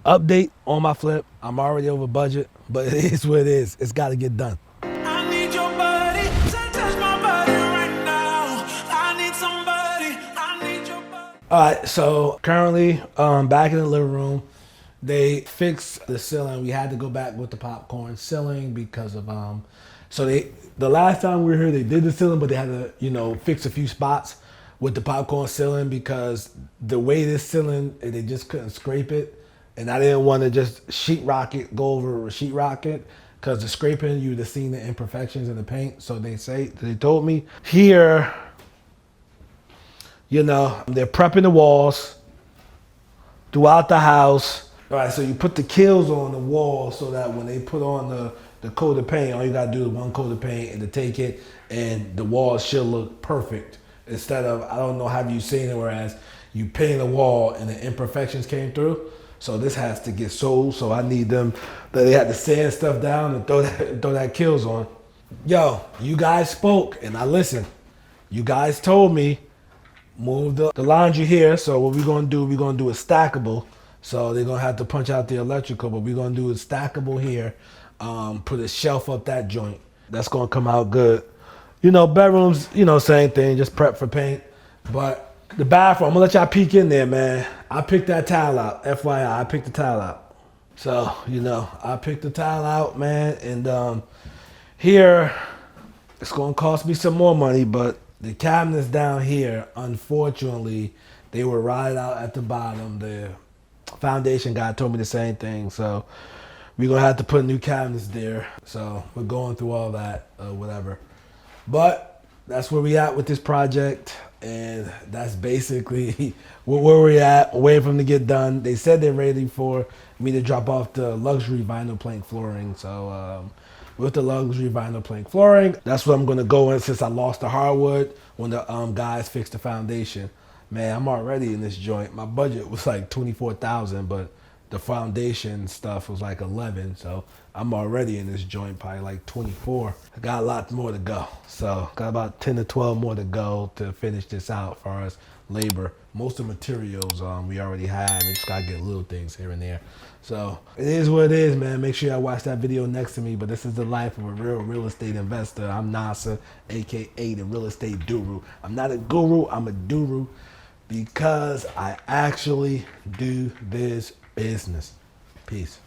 Update on my flip. I'm already over budget, but it is what it is. It's got to get done. I need your body to touch my body right now. I need somebody. I need your body. All right, so currently, back in the living room, they fixed the ceiling. We had to go back with the popcorn ceiling because of the last time we were here, they did the ceiling, but they had to fix a few spots with the popcorn ceiling because the way this ceiling, they just couldn't scrape it, and I didn't want to just sheetrock it, go over sheetrock it, because the scraping you'd have seen the imperfections in the paint. So they told me here. They're prepping the walls throughout the house. All right, so you put the kills on the wall so that when they put on the coat of paint, all you gotta do is one coat of paint and to take it, and the walls should look perfect. Instead of, I don't know, have you seen it, whereas you paint a wall and the imperfections came through. So this has to get sold. So I need them, that they had to sand stuff down and throw that kills on. Yo, you guys spoke and I listened. You guys told me move the laundry here. So what we're gonna do a stackable. So they're gonna have to punch out the electrical, but we're gonna do a stackable here. Put a shelf up that joint. That's gonna come out good. Bedrooms, same thing, just prep for paint. But the bathroom, I'm gonna let y'all peek in there, man. I picked that tile out. FYI, I picked the tile out. So, I picked the tile out, man. And here, it's gonna cost me some more money, but the cabinets down here, unfortunately, they were right out at the bottom. The foundation guy told me the same thing. So we're gonna have to put new cabinets there. So we're going through all that, whatever. But that's where we at with this project, and that's basically where we're at, waiting for them to get done. They said they're ready for me to drop off the luxury vinyl plank flooring. So with the luxury vinyl plank flooring, that's what I'm gonna go in since I lost the hardwood when the guys fixed the foundation. Man, I'm already in this joint. My budget was like 24,000, but the foundation stuff was like 11, so I'm already in this joint, probably like 24. I got a lot more to go, so got about 10 to 12 more to go to finish this out as far as labor. Most of the materials we already have. We just gotta get little things here and there. So it is what it is, man. Make sure y'all watch that video next to me. But this is the life of a real estate investor. I'm Nasa, aka the real estate guru. I'm not a guru, I'm a duru, because I actually do this business. Peace.